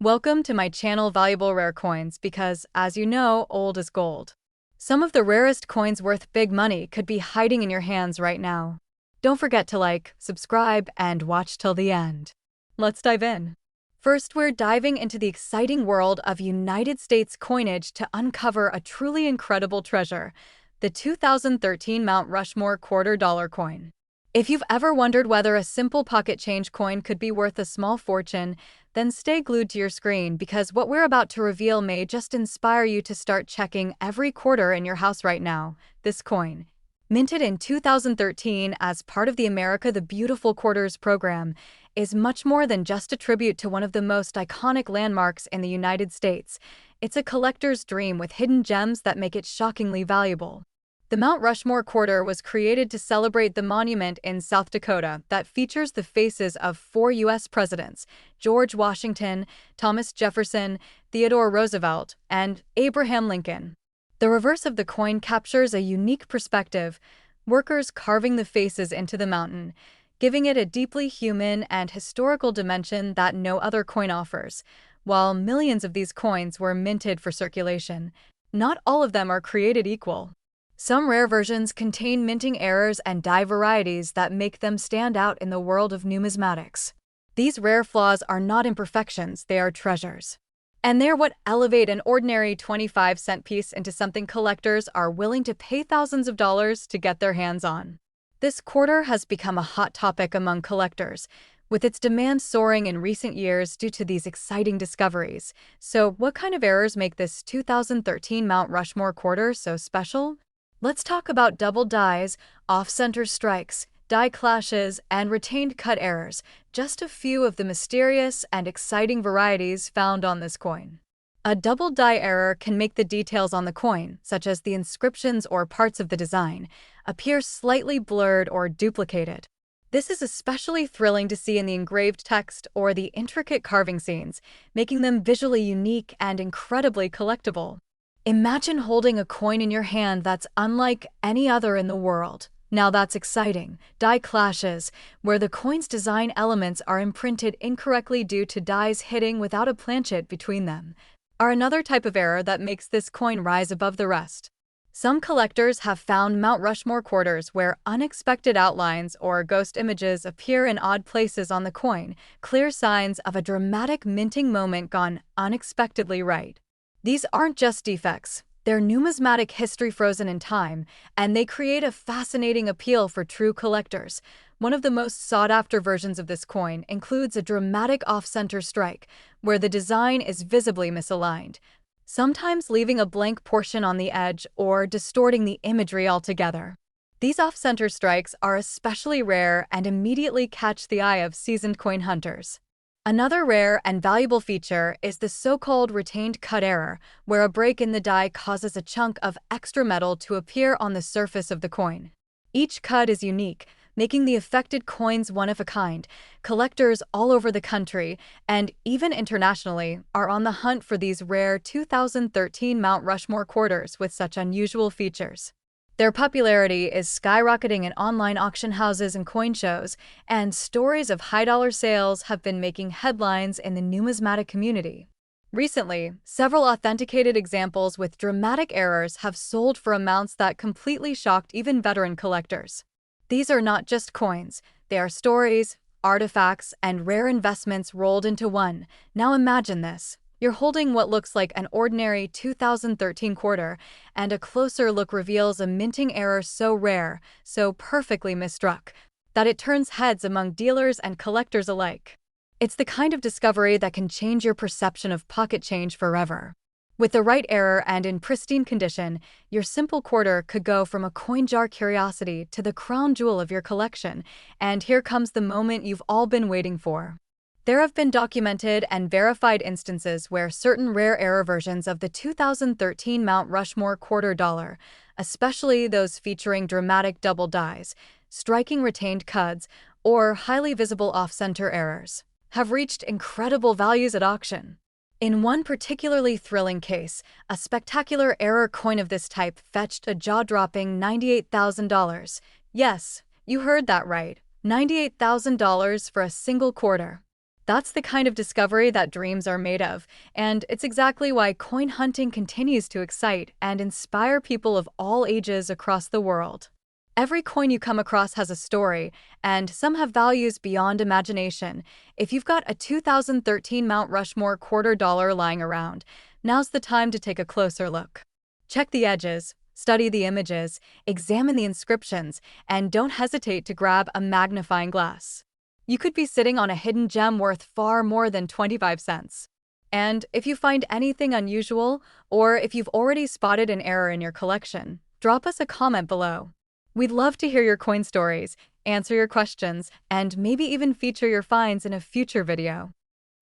Welcome to my channel Valuable Rare Coins because, as you know, old is gold. Some of the rarest coins worth big money could be hiding in your hands right now. Don't forget to like, subscribe, and watch till the end. Let's dive in. First, we're diving into the exciting world of United States coinage to uncover a truly incredible treasure, the 2013 Mount Rushmore $quarter coin. If you've ever wondered whether a simple pocket change coin could be worth a small fortune, then stay glued to your screen because what we're about to reveal may just inspire you to start checking every quarter in your house right now. This coin, minted in 2013 as part of the America the Beautiful Quarters program, is much more than just a tribute to one of the most iconic landmarks in the United States. It's a collector's dream with hidden gems that make it shockingly valuable. The Mount Rushmore Quarter was created to celebrate the monument in South Dakota that features the faces of 4 U.S. presidents: George Washington, Thomas Jefferson, Theodore Roosevelt, and Abraham Lincoln. The reverse of the coin captures a unique perspective, workers carving the faces into the mountain, giving it a deeply human and historical dimension that no other coin offers. While millions of these coins were minted for circulation, not all of them are created equal. Some rare versions contain minting errors and die varieties that make them stand out in the world of numismatics. These rare flaws are not imperfections, they are treasures. And they're what elevate an ordinary 25-cent piece into something collectors are willing to pay thousands of dollars to get their hands on. This quarter has become a hot topic among collectors, with its demand soaring in recent years due to these exciting discoveries. So, what kind of errors make this 2013 Mount Rushmore quarter so special? Let's talk about double dies, off-center strikes, die clashes, and retained cut errors, just a few of the mysterious and exciting varieties found on this coin. A double die error can make the details on the coin, such as the inscriptions or parts of the design, appear slightly blurred or duplicated. This is especially thrilling to see in the engraved text or the intricate carving scenes, making them visually unique and incredibly collectible. Imagine holding a coin in your hand that's unlike any other in the world. Now that's exciting. Die clashes, where the coin's design elements are imprinted incorrectly due to dies hitting without a planchet between them, are another type of error that makes this coin rise above the rest. Some collectors have found Mount Rushmore quarters where unexpected outlines or ghost images appear in odd places on the coin, clear signs of a dramatic minting moment gone unexpectedly right. These aren't just defects, they're numismatic history frozen in time, and they create a fascinating appeal for true collectors. One of the most sought-after versions of this coin includes a dramatic off-center strike, where the design is visibly misaligned, sometimes leaving a blank portion on the edge or distorting the imagery altogether. These off-center strikes are especially rare and immediately catch the eye of seasoned coin hunters. Another rare and valuable feature is the so-called retained cut error, where a break in the die causes a chunk of extra metal to appear on the surface of the coin. Each cut is unique, making the affected coins one of a kind. Collectors all over the country, and even internationally, are on the hunt for these rare 2013 Mount Rushmore quarters with such unusual features. Their popularity is skyrocketing in online auction houses and coin shows, and stories of high-dollar sales have been making headlines in the numismatic community. Recently, several authenticated examples with dramatic errors have sold for amounts that completely shocked even veteran collectors. These are not just coins, they are stories, artifacts, and rare investments rolled into one. Now imagine this. You're holding what looks like an ordinary 2013 quarter, and a closer look reveals a minting error so rare, so perfectly misstruck, that it turns heads among dealers and collectors alike. It's the kind of discovery that can change your perception of pocket change forever. With the right error and in pristine condition, your simple quarter could go from a coin jar curiosity to the crown jewel of your collection, and here comes the moment you've all been waiting for. There have been documented and verified instances where certain rare error versions of the 2013 Mount Rushmore $quarter, especially those featuring dramatic double dies, striking retained cuts, or highly visible off-center errors, have reached incredible values at auction. In one particularly thrilling case, a spectacular error coin of this type fetched a jaw-dropping $98,000. Yes, you heard that right, $98,000 for a single quarter. That's the kind of discovery that dreams are made of, and it's exactly why coin hunting continues to excite and inspire people of all ages across the world. Every coin you come across has a story, and some have values beyond imagination. If you've got a 2013 Mount Rushmore $quarter lying around, now's the time to take a closer look. Check the edges, study the images, examine the inscriptions, and don't hesitate to grab a magnifying glass. You could be sitting on a hidden gem worth far more than 25 cents. And if you find anything unusual, or if you've already spotted an error in your collection, drop us a comment below. We'd love to hear your coin stories, answer your questions, and maybe even feature your finds in a future video.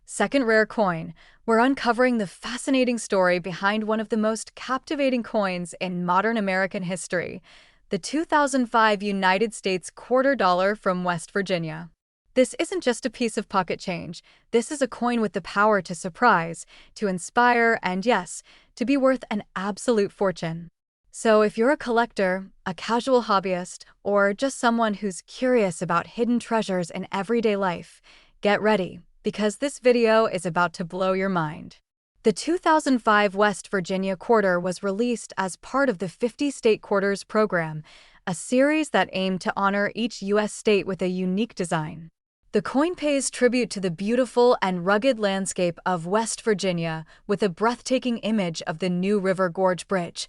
Second rare coin, we're uncovering the fascinating story behind one of the most captivating coins in modern American history, the 2005 United States $quarter from West Virginia. This isn't just a piece of pocket change. This is a coin with the power to surprise, to inspire, and yes, to be worth an absolute fortune. So if you're a collector, a casual hobbyist, or just someone who's curious about hidden treasures in everyday life, get ready, because this video is about to blow your mind. The 2005 West Virginia Quarter was released as part of the 50 State Quarters program, a series that aimed to honor each U.S. state with a unique design. The coin pays tribute to the beautiful and rugged landscape of West Virginia with a breathtaking image of the New River Gorge Bridge,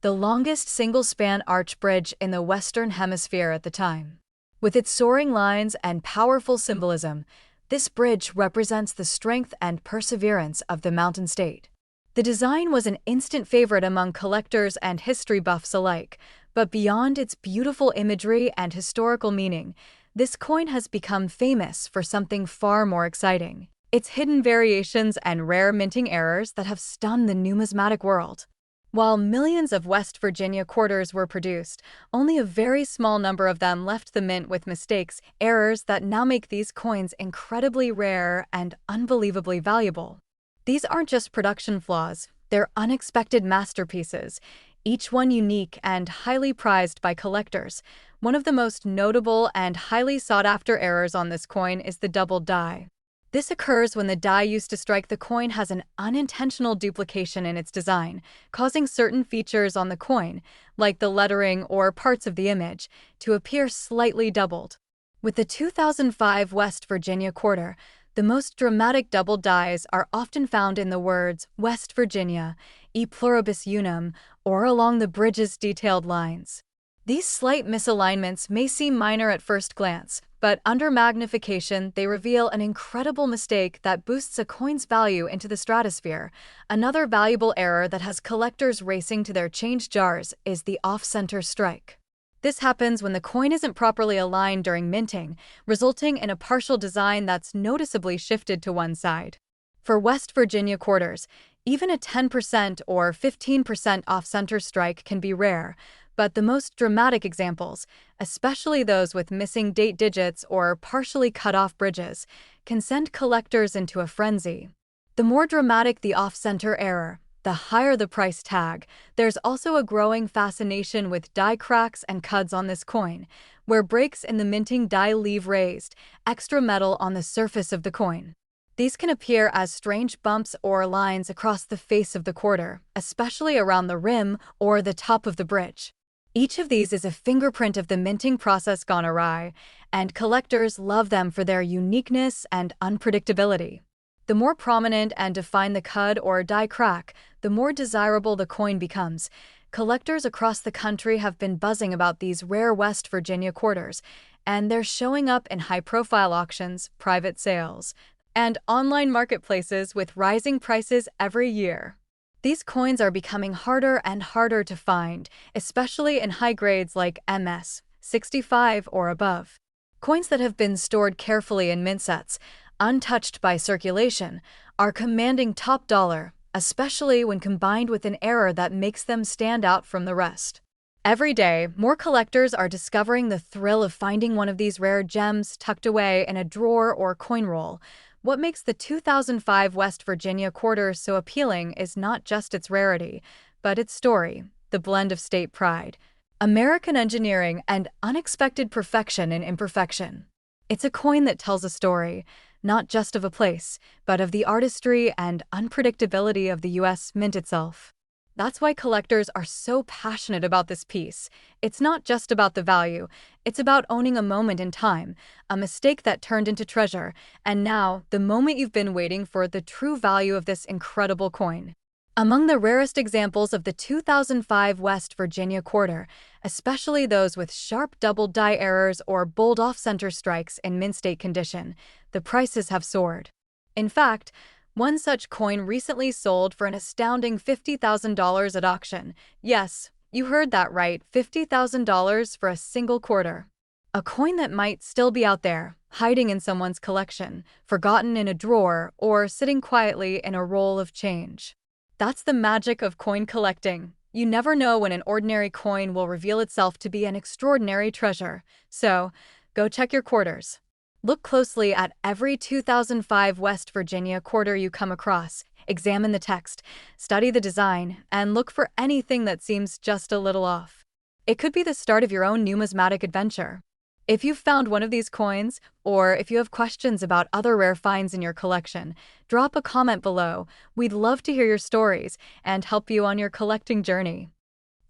the longest single-span arch bridge in the Western Hemisphere at the time. With its soaring lines and powerful symbolism, this bridge represents the strength and perseverance of the mountain state. The design was an instant favorite among collectors and history buffs alike, but beyond its beautiful imagery and historical meaning, this coin has become famous for something far more exciting: its hidden variations and rare minting errors that have stunned the numismatic world. While millions of West Virginia quarters were produced, only a very small number of them left the mint with mistakes, errors that now make these coins incredibly rare and unbelievably valuable. These aren't just production flaws, they're unexpected masterpieces, each one unique and highly prized by collectors. One of the most notable and highly sought-after errors on this coin is the double die. This occurs when the die used to strike the coin has an unintentional duplication in its design, causing certain features on the coin, like the lettering or parts of the image, to appear slightly doubled. With the 2005 West Virginia Quarter, the most dramatic double dies are often found in the words West Virginia, e pluribus unum, or along the bridge's detailed lines. These slight misalignments may seem minor at first glance, but under magnification they reveal an incredible mistake that boosts a coin's value into the stratosphere. Another valuable error that has collectors racing to their change jars is the off-center strike. This happens when the coin isn't properly aligned during minting, resulting in a partial design that's noticeably shifted to one side. For West Virginia quarters, even a 10% or 15% off-center strike can be rare, but the most dramatic examples, especially those with missing date digits or partially cut-off bridges, can send collectors into a frenzy. The more dramatic the off-center error, the higher the price tag. There's also a growing fascination with die cracks and cuds on this coin, where breaks in the minting die leave raised, extra metal on the surface of the coin. These can appear as strange bumps or lines across the face of the quarter, especially around the rim or the top of the bridge. Each of these is a fingerprint of the minting process gone awry, and collectors love them for their uniqueness and unpredictability. The more prominent and defined the cud or die crack, the more desirable the coin becomes. Collectors across the country have been buzzing about these rare West Virginia quarters, and they're showing up in high-profile auctions, private sales, and online marketplaces with rising prices every year. These coins are becoming harder and harder to find, especially in high grades like MS, 65 or above. Coins that have been stored carefully in mint sets, untouched by circulation, are commanding top dollar, especially when combined with an error that makes them stand out from the rest. Every day, more collectors are discovering the thrill of finding one of these rare gems tucked away in a drawer or coin roll. What makes the 2005 West Virginia Quarter so appealing is not just its rarity, but its story, the blend of state pride, American engineering, and unexpected perfection in imperfection. It's a coin that tells a story, not just of a place, but of the artistry and unpredictability of the U.S. Mint itself. That's why collectors are so passionate about this piece. It's not just about the value, it's about owning a moment in time, a mistake that turned into treasure, and now, the moment you've been waiting for, the true value of this incredible coin. Among the rarest examples of the 2005 West Virginia Quarter, especially those with sharp double die errors or bold off-center strikes in mint state condition, the prices have soared. In fact, one such coin recently sold for an astounding $50,000 at auction. Yes, you heard that right, $50,000 for a single quarter. A coin that might still be out there, hiding in someone's collection, forgotten in a drawer, or sitting quietly in a roll of change. That's the magic of coin collecting. You never know when an ordinary coin will reveal itself to be an extraordinary treasure. So, go check your quarters. Look closely at every 2005 West Virginia quarter you come across. Examine the text, study the design, and look for anything that seems just a little off. It could be the start of your own numismatic adventure. If you've found one of these coins, or if you have questions about other rare finds in your collection, drop a comment below. We'd love to hear your stories and help you on your collecting journey.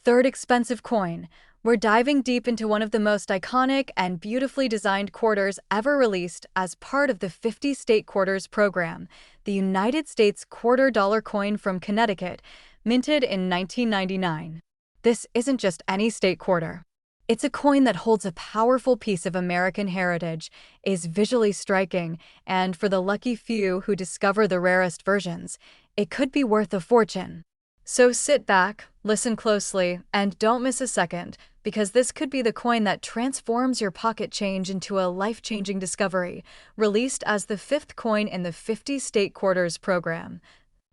Third expensive coin. We're diving deep into one of the most iconic and beautifully designed quarters ever released as part of the 50 State Quarters program, the United States quarter dollar coin from Connecticut, minted in 1999. This isn't just any state quarter. It's a coin that holds a powerful piece of American heritage, is visually striking, and for the lucky few who discover the rarest versions, it could be worth a fortune. So sit back, listen closely, and don't miss a second, because this could be the coin that transforms your pocket change into a life-changing discovery, released as the fifth coin in the 50 State Quarters program.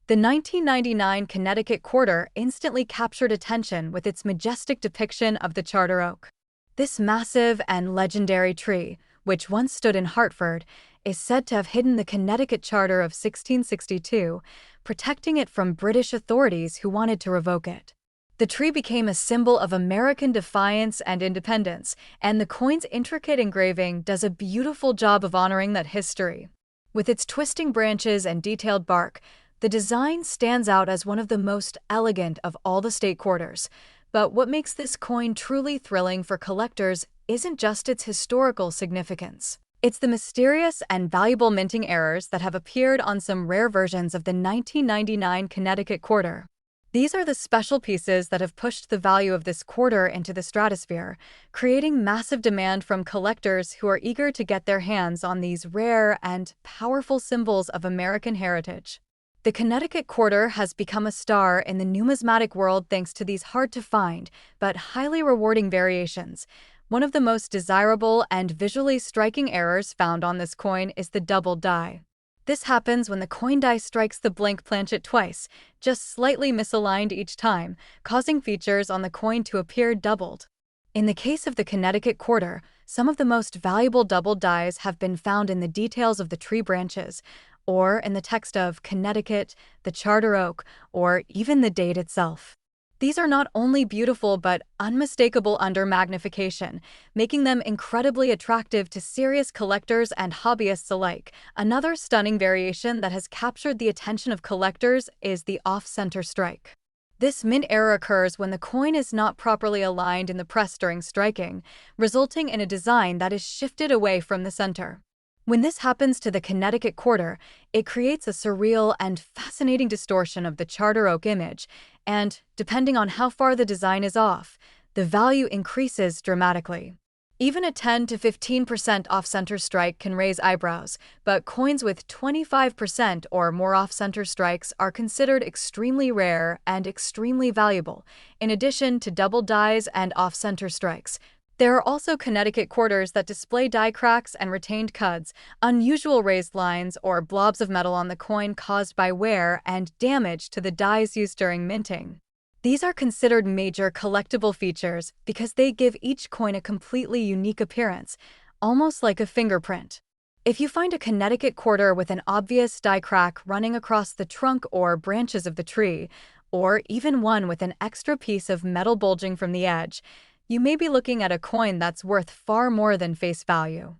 The 1999 Connecticut Quarter instantly captured attention with its majestic depiction of the charter oak. This massive and legendary tree, which once stood in Hartford, is said to have hidden the Connecticut Charter of 1662, protecting it from British authorities who wanted to revoke it. The tree became a symbol of American defiance and independence, and the coin's intricate engraving does a beautiful job of honoring that history. With its twisting branches and detailed bark, the design stands out as one of the most elegant of all the state quarters. But what makes this coin truly thrilling for collectors isn't just its historical significance. It's the mysterious and valuable minting errors that have appeared on some rare versions of the 1999 Connecticut Quarter. These are the special pieces that have pushed the value of this quarter into the stratosphere, creating massive demand from collectors who are eager to get their hands on these rare and powerful symbols of American heritage. The Connecticut Quarter has become a star in the numismatic world thanks to these hard-to-find but highly rewarding variations. One of the most desirable and visually striking errors found on this coin is the double die. This happens when the coin die strikes the blank planchet twice, just slightly misaligned each time, causing features on the coin to appear doubled. In the case of the Connecticut Quarter, some of the most valuable double dies have been found in the details of the tree branches, or in the text of Connecticut, the charter oak, or even the date itself. These are not only beautiful but unmistakable under magnification, making them incredibly attractive to serious collectors and hobbyists alike. Another stunning variation that has captured the attention of collectors is the off-center strike. This mint error occurs when the coin is not properly aligned in the press during striking, resulting in a design that is shifted away from the center. When this happens to the Connecticut Quarter, it creates a surreal and fascinating distortion of the charter oak image, and, depending on how far the design is off, the value increases dramatically. Even a 10 to 15% off-center strike can raise eyebrows, but coins with 25% or more off-center strikes are considered extremely rare and extremely valuable, in addition to double dies and off-center strikes. There are also Connecticut quarters that display die cracks and retained cuds, unusual raised lines, or blobs of metal on the coin caused by wear and damage to the dies used during minting. These are considered major collectible features because they give each coin a completely unique appearance, almost like a fingerprint. If you find a Connecticut quarter with an obvious die crack running across the trunk or branches of the tree, or even one with an extra piece of metal bulging from the edge, you may be looking at a coin that's worth far more than face value.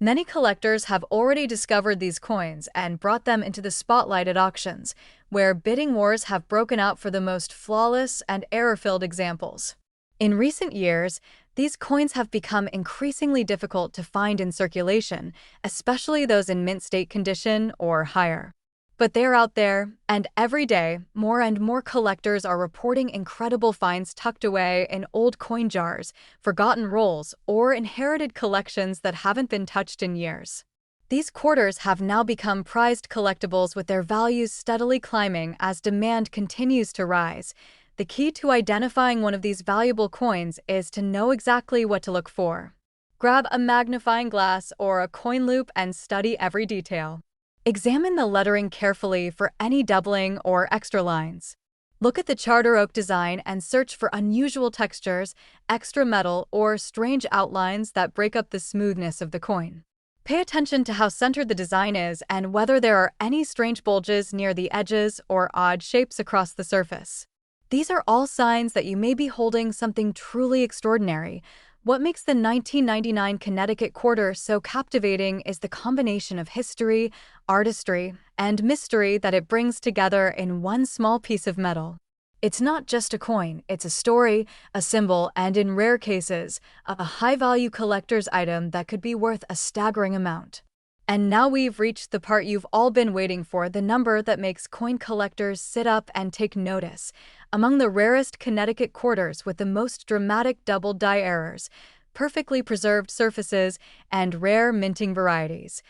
Many collectors have already discovered these coins and brought them into the spotlight at auctions, where bidding wars have broken out for the most flawless and error-filled examples. In recent years, these coins have become increasingly difficult to find in circulation, especially those in mint state condition or higher. But they're out there, and every day, more and more collectors are reporting incredible finds tucked away in old coin jars, forgotten rolls, or inherited collections that haven't been touched in years. These quarters have now become prized collectibles, with their values steadily climbing as demand continues to rise. The key to identifying one of these valuable coins is to know exactly what to look for. Grab a magnifying glass or a coin loop and study every detail. Examine the lettering carefully for any doubling or extra lines. Look at the charter oak design and search for unusual textures, extra metal, or strange outlines that break up the smoothness of the coin. Pay attention to how centered the design is and whether there are any strange bulges near the edges or odd shapes across the surface. These are all signs that you may be holding something truly extraordinary. What makes the 1999 Connecticut Quarter so captivating is the combination of history, artistry, and mystery that it brings together in one small piece of metal. It's not just a coin, it's a story, a symbol, and in rare cases, a high-value collector's item that could be worth a staggering amount. And now we've reached the part you've all been waiting for, the number that makes coin collectors sit up and take notice. Among the rarest Connecticut quarters with the most dramatic double die errors, perfectly preserved surfaces, and rare minting varieties.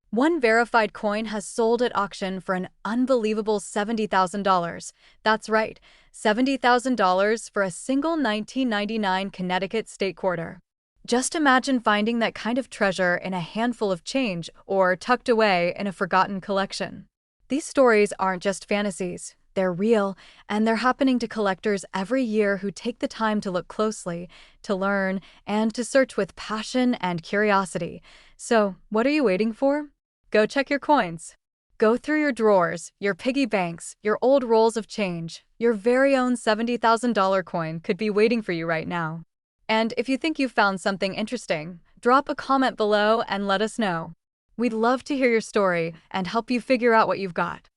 One verified coin has sold at auction for an unbelievable $70,000. That's right, $70,000 for a single 1999 Connecticut state quarter. Just imagine finding that kind of treasure in a handful of change or tucked away in a forgotten collection. These stories aren't just fantasies, they're real, and they're happening to collectors every year who take the time to look closely, to learn, and to search with passion and curiosity. So, what are you waiting for? Go check your coins. Go through your drawers, your piggy banks, your old rolls of change. Your very own $70,000 coin could be waiting for you right now. And if you think you found something interesting, drop a comment below and let us know. We'd love to hear your story and help you figure out what you've got.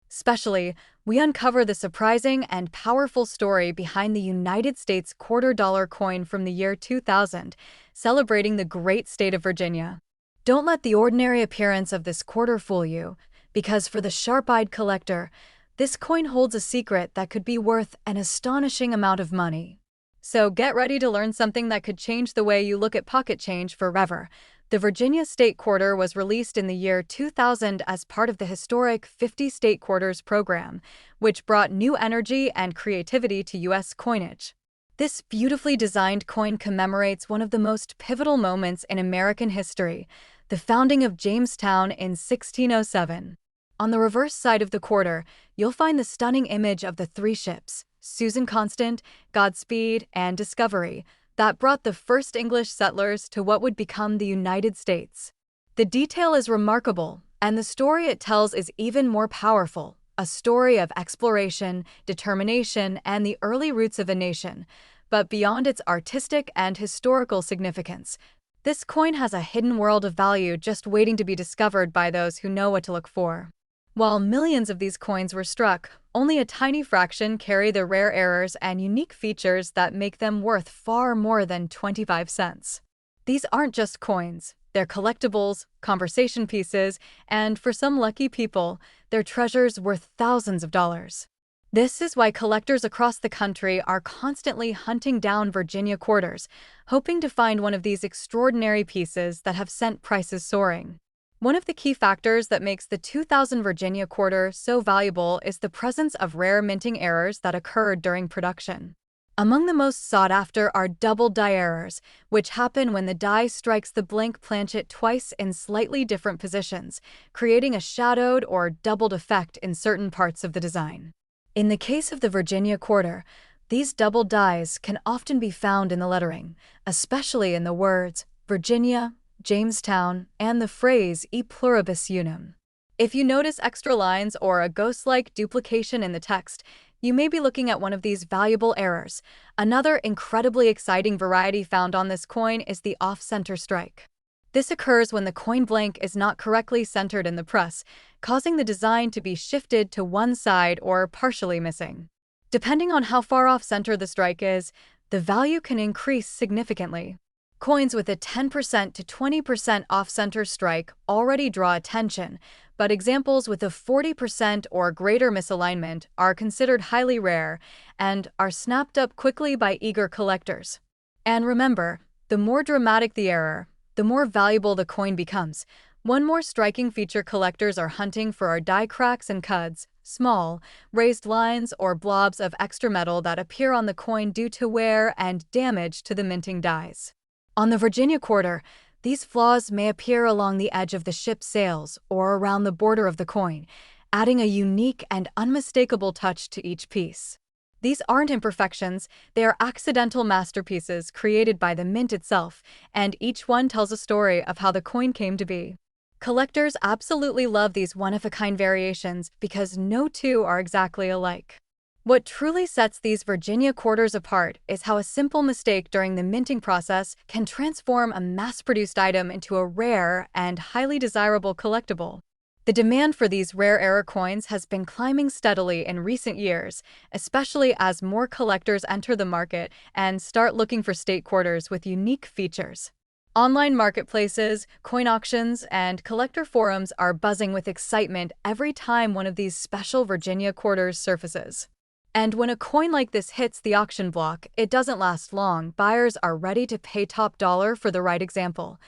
Especially, we uncover the surprising and powerful story behind the United States $quarter coin from the year 2000, celebrating the great state of Virginia. Don't let the ordinary appearance of this quarter fool you, because for the sharp-eyed collector, this coin holds a secret that could be worth an astonishing amount of money. So get ready to learn something that could change the way you look at pocket change forever. The Virginia State Quarter was released in the year 2000 as part of the historic 50 State Quarters program, which brought new energy and creativity to U.S. coinage. This beautifully designed coin commemorates one of the most pivotal moments in American history, the founding of Jamestown in 1607. On the reverse side of the quarter, you'll find the stunning image of the three ships, Susan Constant, Godspeed, and Discovery, that brought the first English settlers to what would become the United States. The detail is remarkable, and the story it tells is even more powerful, a story of exploration, determination, and the early roots of a nation. But beyond its artistic and historical significance, this coin has a hidden world of value just waiting to be discovered by those who know what to look for. While millions of these coins were struck, only a tiny fraction carry the rare errors and unique features that make them worth far more than 25 cents. These aren't just coins, they're collectibles, conversation pieces, and for some lucky people, they're treasures worth thousands of dollars. This is why collectors across the country are constantly hunting down Virginia quarters, hoping to find one of these extraordinary pieces that have sent prices soaring. One of the key factors that makes the 2000 Virginia Quarter so valuable is the presence of rare minting errors that occurred during production. Among the most sought after are double die errors, which happen when the die strikes the blank planchet twice in slightly different positions, creating a shadowed or doubled effect in certain parts of the design. In the case of the Virginia Quarter, these double dies can often be found in the lettering, especially in the words Virginia, Jamestown, and the phrase E pluribus unum. If you notice extra lines or a ghost-like duplication in the text, you may be looking at one of these valuable errors. Another incredibly exciting variety found on this coin is the off-center strike. This occurs when the coin blank is not correctly centered in the press, causing the design to be shifted to one side or partially missing. Depending on how far off center the strike is, the value can increase significantly. Coins with a 10% to 20% off-center strike already draw attention, but examples with a 40% or greater misalignment are considered highly rare and are snapped up quickly by eager collectors. And remember, the more dramatic the error, the more valuable the coin becomes. One more striking feature collectors are hunting for are die cracks and cuds, small, raised lines or blobs of extra metal that appear on the coin due to wear and damage to the minting dies. On the Virginia Quarter, these flaws may appear along the edge of the ship's sails or around the border of the coin, adding a unique and unmistakable touch to each piece. These aren't imperfections, they are accidental masterpieces created by the mint itself, and each one tells a story of how the coin came to be. Collectors absolutely love these one-of-a-kind variations because no two are exactly alike. What truly sets these Virginia quarters apart is how a simple mistake during the minting process can transform a mass-produced item into a rare and highly desirable collectible. The demand for these rare error coins has been climbing steadily in recent years, especially as more collectors enter the market and start looking for state quarters with unique features. Online marketplaces, coin auctions, and collector forums are buzzing with excitement every time one of these special Virginia quarters surfaces. And when a coin like this hits the auction block, it doesn't last long. Buyers are ready to pay top dollar for the right example.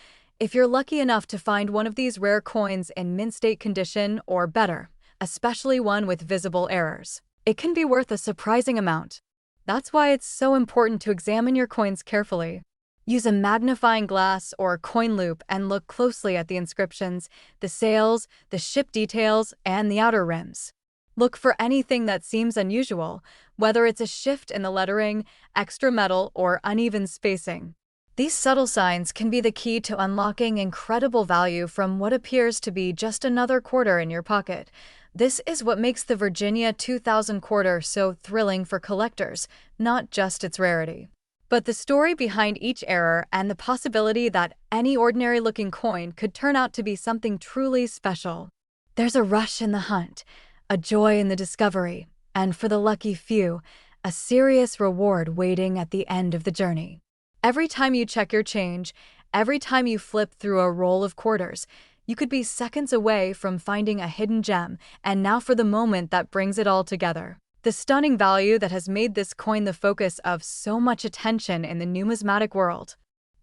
If you're lucky enough to find one of these rare coins in mint state condition or better, especially one with visible errors, it can be worth a surprising amount. That's why it's so important to examine your coins carefully. Use a magnifying glass or coin loop and look closely at the inscriptions, the sails, the ship details, and the outer rims. Look for anything that seems unusual, whether it's a shift in the lettering, extra metal, or uneven spacing. These subtle signs can be the key to unlocking incredible value from what appears to be just another quarter in your pocket. This is what makes the Virginia 2000 quarter so thrilling for collectors, not just its rarity, but the story behind each error and the possibility that any ordinary-looking coin could turn out to be something truly special. There's a rush in the hunt, a joy in the discovery, and for the lucky few, a serious reward waiting at the end of the journey. Every time you check your change, every time you flip through a roll of quarters, you could be seconds away from finding a hidden gem, and now for the moment that brings it all together. The stunning value that has made this coin the focus of so much attention in the numismatic world.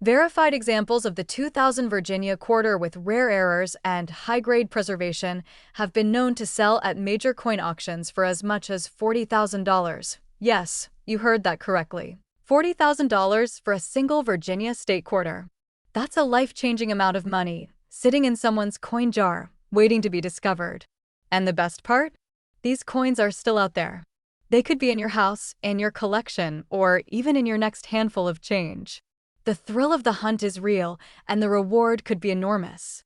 Verified examples of the 2000 Virginia Quarter with rare errors and high-grade preservation have been known to sell at major coin auctions for as much as $40,000. Yes, you heard that correctly. $40,000 for a single Virginia state quarter. That's a life-changing amount of money, sitting in someone's coin jar, waiting to be discovered. And the best part? These coins are still out there. They could be in your house, in your collection, or even in your next handful of change. The thrill of the hunt is real, and the reward could be enormous.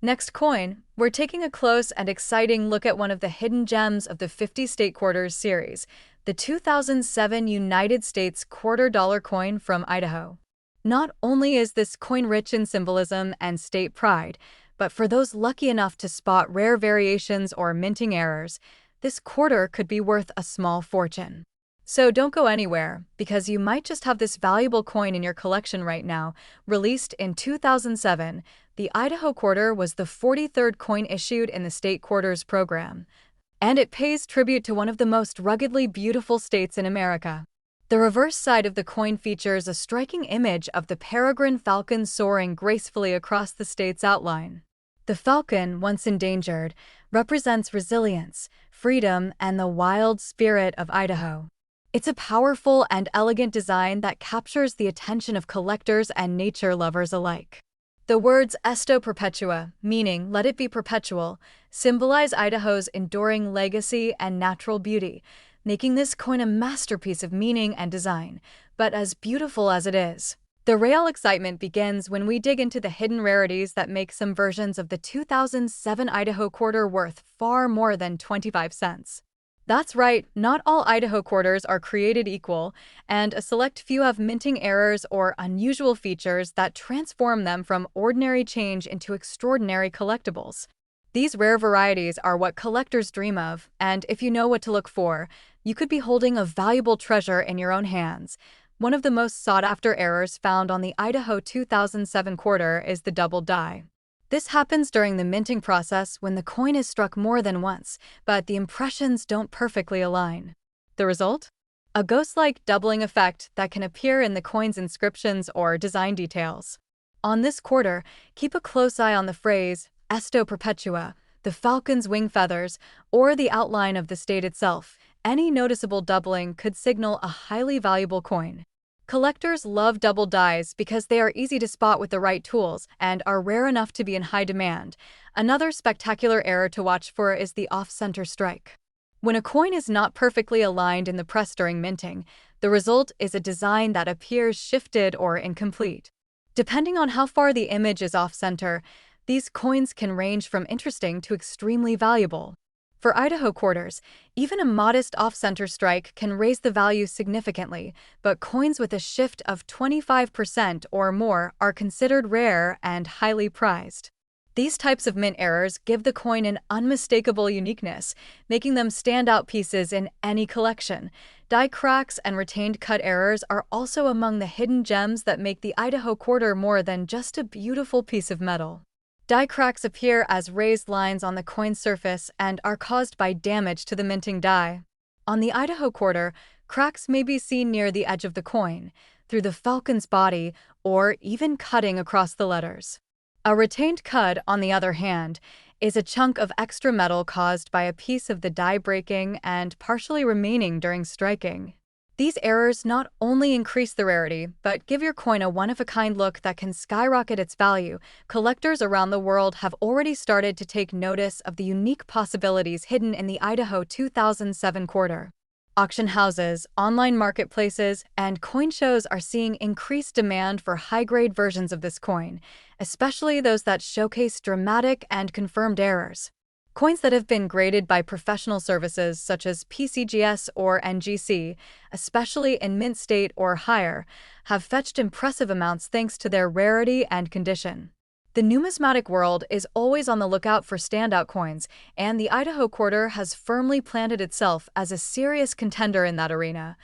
Next coin, we're taking a close and exciting look at one of the hidden gems of the 50 State Quarters series, the 2007 United States quarter dollar coin from Idaho. Not only is this coin rich in symbolism and state pride, but for those lucky enough to spot rare variations or minting errors, this quarter could be worth a small fortune. So don't go anywhere, because you might just have this valuable coin in your collection right now. Released in 2007, the Idaho Quarter was the 43rd coin issued in the State Quarters program, and it pays tribute to one of the most ruggedly beautiful states in America. The reverse side of the coin features a striking image of the peregrine falcon soaring gracefully across the state's outline. The falcon, once endangered, represents resilience, freedom, and the wild spirit of Idaho. It's a powerful and elegant design that captures the attention of collectors and nature lovers alike. The words Esto Perpetua, meaning let it be perpetual, symbolize Idaho's enduring legacy and natural beauty, making this coin a masterpiece of meaning and design. But as beautiful as it is, the real excitement begins when we dig into the hidden rarities that make some versions of the 2007 Idaho Quarter worth far more than 25 cents. That's right, not all Idaho quarters are created equal, and a select few have minting errors or unusual features that transform them from ordinary change into extraordinary collectibles. These rare varieties are what collectors dream of, and if you know what to look for, you could be holding a valuable treasure in your own hands. One of the most sought-after errors found on the Idaho 2007 quarter is the double die. This happens during the minting process when the coin is struck more than once, but the impressions don't perfectly align. The result? A ghost-like doubling effect that can appear in the coin's inscriptions or design details. On this quarter, keep a close eye on the phrase Esto Perpetua, the falcon's wing feathers, or the outline of the state itself. Any noticeable doubling could signal a highly valuable coin. Collectors love double dies because they are easy to spot with the right tools and are rare enough to be in high demand. Another spectacular error to watch for is the off-center strike. When a coin is not perfectly aligned in the press during minting, the result is a design that appears shifted or incomplete. Depending on how far the image is off-center, these coins can range from interesting to extremely valuable. For Idaho quarters, even a modest off-center strike can raise the value significantly, but coins with a shift of 25% or more are considered rare and highly prized. These types of mint errors give the coin an unmistakable uniqueness, making them standout pieces in any collection. Die cracks and retained cut errors are also among the hidden gems that make the Idaho quarter more than just a beautiful piece of metal. Die cracks appear as raised lines on the coin's surface and are caused by damage to the minting die. On the Idaho quarter, cracks may be seen near the edge of the coin, through the falcon's body, or even cutting across the letters. A retained cud, on the other hand, is a chunk of extra metal caused by a piece of the die breaking and partially remaining during striking. These errors not only increase the rarity, but give your coin a one-of-a-kind look that can skyrocket its value. Collectors around the world have already started to take notice of the unique possibilities hidden in the Idaho 2007 quarter. Auction houses, online marketplaces, and coin shows are seeing increased demand for high-grade versions of this coin, especially those that showcase dramatic and confirmed errors. Coins that have been graded by professional services such as PCGS or NGC, especially in mint state or higher, have fetched impressive amounts thanks to their rarity and condition. The numismatic world is always on the lookout for standout coins, and the Idaho quarter has firmly planted itself as a serious contender in that arena.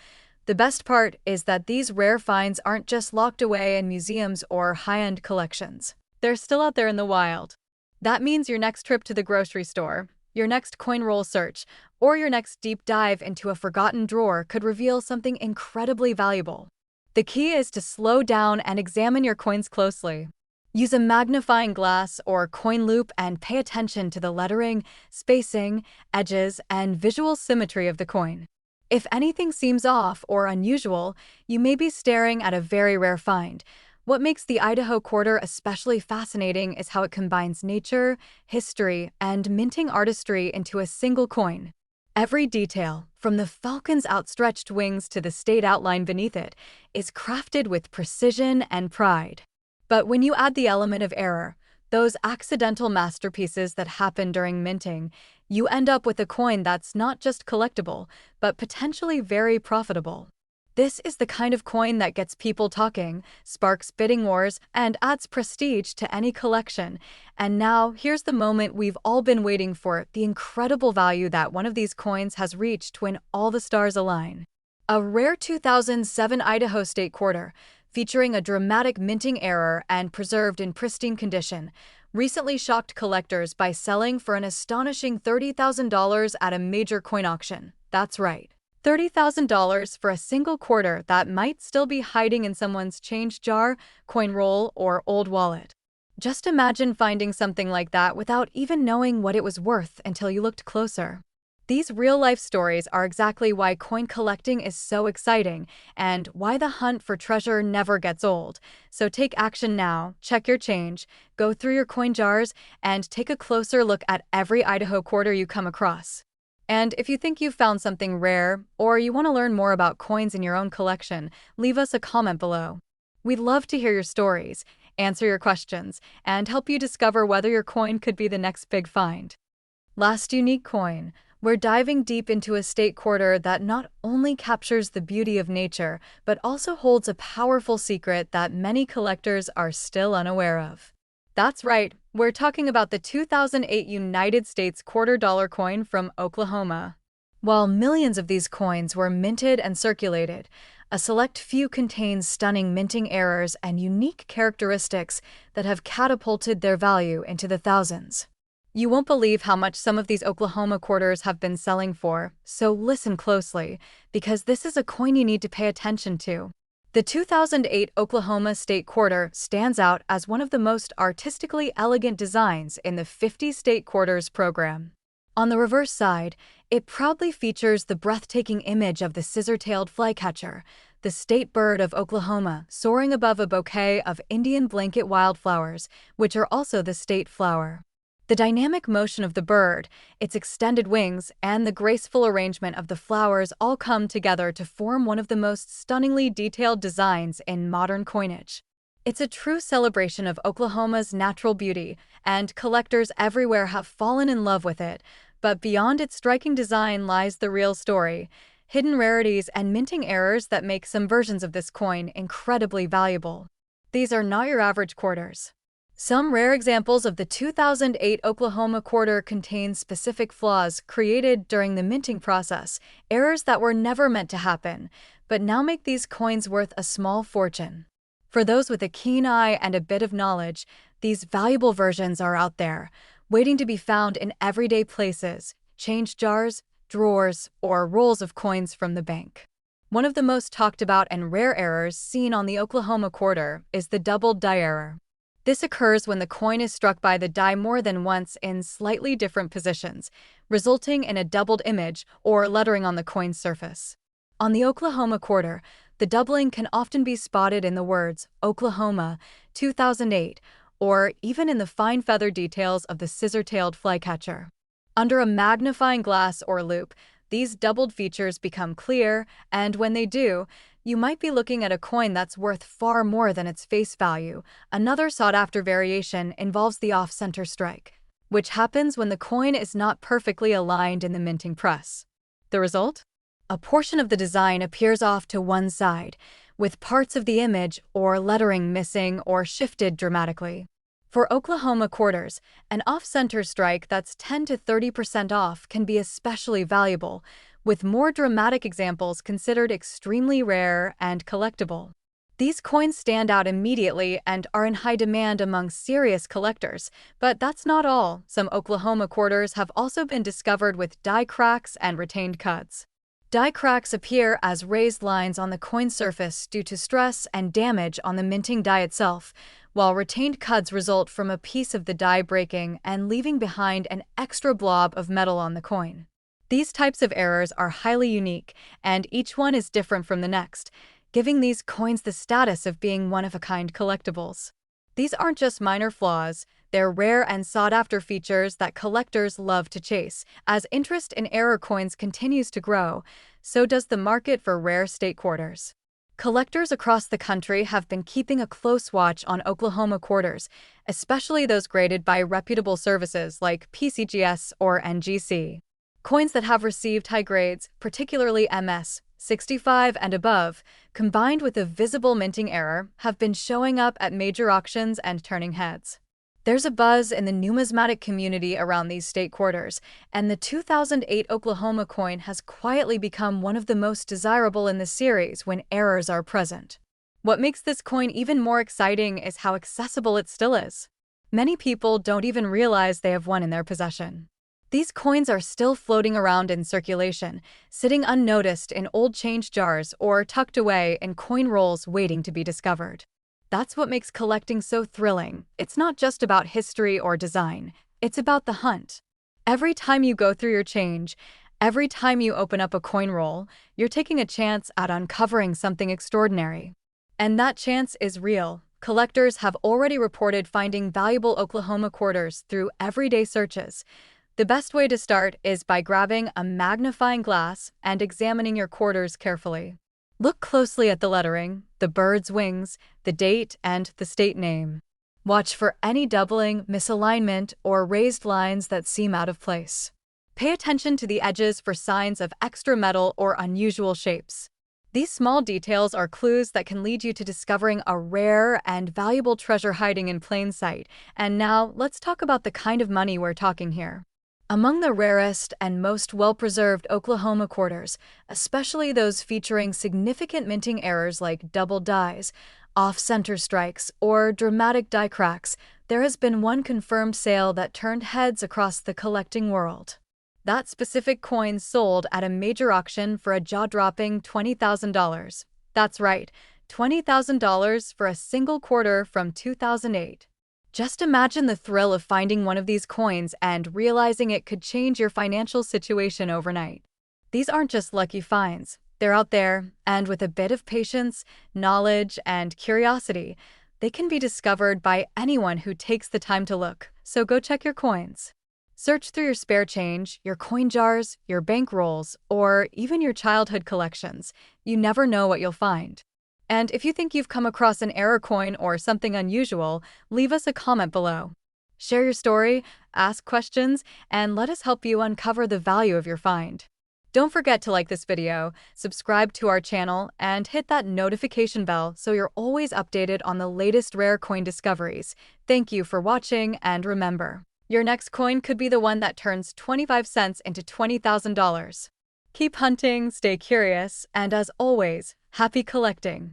The best part is that these rare finds aren't just locked away in museums or high-end collections. They're still out there in the wild. That means your next trip to the grocery store, your next coin roll search, or your next deep dive into a forgotten drawer could reveal something incredibly valuable. The key is to slow down and examine your coins closely. Use a magnifying glass or coin loop and pay attention to the lettering, spacing, edges, and visual symmetry of the coin. If anything seems off or unusual, you may be staring at a very rare find. What makes the Idaho quarter especially fascinating is how it combines nature, history, and minting artistry into a single coin. Every detail, from the falcon's outstretched wings to the state outline beneath it, is crafted with precision and pride. But when you add the element of error, those accidental masterpieces that happen during minting, you end up with a coin that's not just collectible, but potentially very profitable. This is the kind of coin that gets people talking, sparks bidding wars, and adds prestige to any collection. And now, here's the moment we've all been waiting for, the incredible value that one of these coins has reached when all the stars align. A rare 2007 Idaho State Quarter, featuring a dramatic minting error and preserved in pristine condition, recently shocked collectors by selling for an astonishing $30,000 at a major coin auction. That's right. $30,000 for a single quarter that might still be hiding in someone's change jar, coin roll, or old wallet. Just imagine finding something like that without even knowing what it was worth until you looked closer. These real-life stories are exactly why coin collecting is so exciting and why the hunt for treasure never gets old. So take action now, check your change, go through your coin jars, and take a closer look at every Idaho quarter you come across. And if you think you've found something rare, or you want to learn more about coins in your own collection, leave us a comment below. We'd love to hear your stories, answer your questions, and help you discover whether your coin could be the next big find. Last unique coin. We're diving deep into a state quarter that not only captures the beauty of nature, but also holds a powerful secret that many collectors are still unaware of. That's right, we're talking about the 2008 United States quarter-dollar coin from Oklahoma. While millions of these coins were minted and circulated, a select few contain stunning minting errors and unique characteristics that have catapulted their value into the thousands. You won't believe how much some of these Oklahoma quarters have been selling for, so listen closely, because this is a coin you need to pay attention to. The 2008 Oklahoma State Quarter stands out as one of the most artistically elegant designs in the 50 State Quarters program. On the reverse side, it proudly features the breathtaking image of the scissor-tailed flycatcher, the state bird of Oklahoma, soaring above a bouquet of Indian blanket wildflowers, which are also the state flower. The dynamic motion of the bird, its extended wings, and the graceful arrangement of the flowers all come together to form one of the most stunningly detailed designs in modern coinage. It's a true celebration of Oklahoma's natural beauty, and collectors everywhere have fallen in love with it. But beyond its striking design lies the real story, hidden rarities and minting errors that make some versions of this coin incredibly valuable. These are not your average quarters. Some rare examples of the 2008 Oklahoma quarter contain specific flaws created during the minting process, errors that were never meant to happen, but now make these coins worth a small fortune. For those with a keen eye and a bit of knowledge, these valuable versions are out there, waiting to be found in everyday places, change jars, drawers, or rolls of coins from the bank. One of the most talked about and rare errors seen on the Oklahoma quarter is the doubled die error. This occurs when the coin is struck by the die more than once in slightly different positions, resulting in a doubled image or lettering on the coin's surface. On the Oklahoma quarter, the doubling can often be spotted in the words Oklahoma 2008, or even in the fine feather details of the scissor-tailed flycatcher. Under a magnifying glass or loupe, these doubled features become clear, and when they do, you might be looking at a coin that's worth far more than its face value. Another sought-after variation involves the off-center strike, which happens when the coin is not perfectly aligned in the minting press. The result? A portion of the design appears off to one side, with parts of the image or lettering missing or shifted dramatically. For Oklahoma quarters, an off-center strike that's 10 to 30% off can be especially valuable, with more dramatic examples considered extremely rare and collectible. These coins stand out immediately and are in high demand among serious collectors, but that's not all. Some Oklahoma quarters have also been discovered with die cracks and retained cuts. Die cracks appear as raised lines on the coin surface due to stress and damage on the minting die itself, while retained cuts result from a piece of the die breaking and leaving behind an extra blob of metal on the coin. These types of errors are highly unique, and each one is different from the next, giving these coins the status of being one-of-a-kind collectibles. These aren't just minor flaws, they're rare and sought-after features that collectors love to chase. As interest in error coins continues to grow, so does the market for rare state quarters. Collectors across the country have been keeping a close watch on Oklahoma quarters, especially those graded by reputable services like PCGS or NGC. Coins that have received high grades, particularly MS 65 and above, combined with a visible minting error, have been showing up at major auctions and turning heads. There's a buzz in the numismatic community around these state quarters, and the 2008 Oklahoma coin has quietly become one of the most desirable in the series when errors are present. What makes this coin even more exciting is how accessible it still is. Many people don't even realize they have one in their possession. These coins are still floating around in circulation, sitting unnoticed in old change jars or tucked away in coin rolls waiting to be discovered. That's what makes collecting so thrilling. It's not just about history or design, it's about the hunt. Every time you go through your change, every time you open up a coin roll, you're taking a chance at uncovering something extraordinary. And that chance is real. Collectors have already reported finding valuable Oklahoma quarters through everyday searches. The best way to start is by grabbing a magnifying glass and examining your quarters carefully. Look closely at the lettering, the bird's wings, the date, and the state name. Watch for any doubling, misalignment, or raised lines that seem out of place. Pay attention to the edges for signs of extra metal or unusual shapes. These small details are clues that can lead you to discovering a rare and valuable treasure hiding in plain sight. And now, let's talk about the kind of money we're talking here. Among the rarest and most well-preserved Oklahoma quarters, especially those featuring significant minting errors like double dies, off-center strikes, or dramatic die cracks, there has been one confirmed sale that turned heads across the collecting world. That specific coin sold at a major auction for a jaw-dropping $20,000. That's right, $20,000 for a single quarter from 2008. Just imagine the thrill of finding one of these coins and realizing it could change your financial situation overnight. These aren't just lucky finds. They're out there, and with a bit of patience, knowledge, and curiosity, they can be discovered by anyone who takes the time to look. So go check your coins. Search through your spare change, your coin jars, your bank rolls, or even your childhood collections. You never know what you'll find. And if you think you've come across an error coin or something unusual, leave us a comment below. Share your story, ask questions, and let us help you uncover the value of your find. Don't forget to like this video, subscribe to our channel, and hit that notification bell so you're always updated on the latest rare coin discoveries. Thank you for watching, and remember, your next coin could be the one that turns 25 cents into $20,000. Keep hunting, stay curious, and as always, happy collecting!